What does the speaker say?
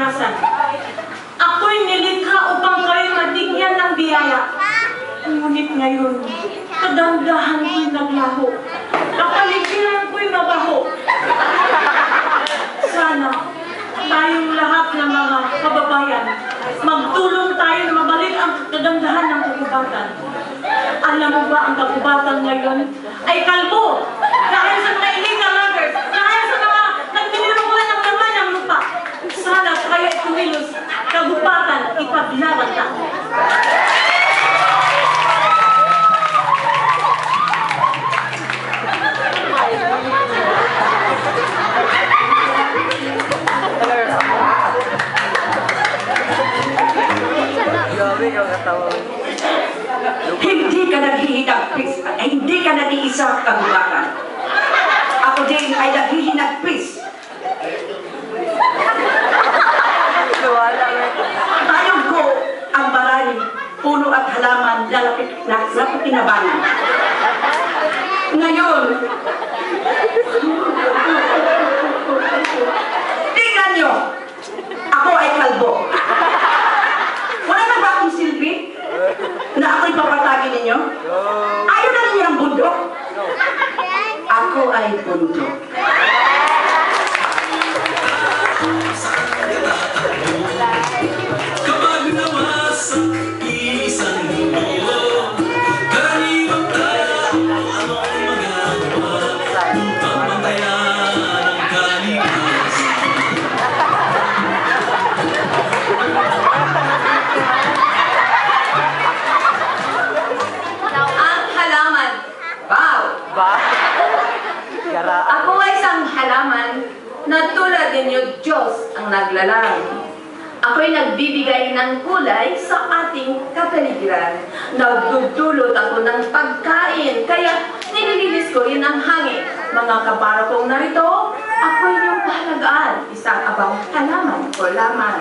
naranasan. Ako'y nilikha upang kayo mabigyan ng biyaya. Ngunit ngayon, kagandahan ko'y naglaho. Kapaligiran ko'y mabaho. Sana, tayong lahat ng mga kababayan, magtulong tayo na mabalik ang kagandahan ng kagubatan. Alam mo ba ang kagubatan ngayon ay kalbo? Dahil sa mga illegal loggers, dahil sa mga nagninirungan ng laman ng lupa. Sana kaya kumilos, kagubatan ipaglaban na. Hindi ka naghihinagpis at hindi ka nag-iisa kagubatan. Ako din ay naghihinagpis. Tayong ko ang baray, puno at halaman na lapit kinabangan. Ngayon, tingnan nyo, ako ay kalbo. Wala na ba akong silbi na ako'y papatagin ninyo? Ayaw na ninyo ng bundok? Ako ay bundok. Kapag nawasak isang mundo, karaniwang tayo ang magagawa upang bantayan ang kalikasan. Ang halaman. Wow! Ako ay isang halaman na tulad ninyo Diyos ang naglalang. Ako'y nagbibigay ng kulay sa ating kapaligiran. Nagdudulot ako ng pagkain, kaya nililinis ko rin ang hangin. Mga kabarakong narito, ako'y inyong pahalagaan, isang abang halaman o laman.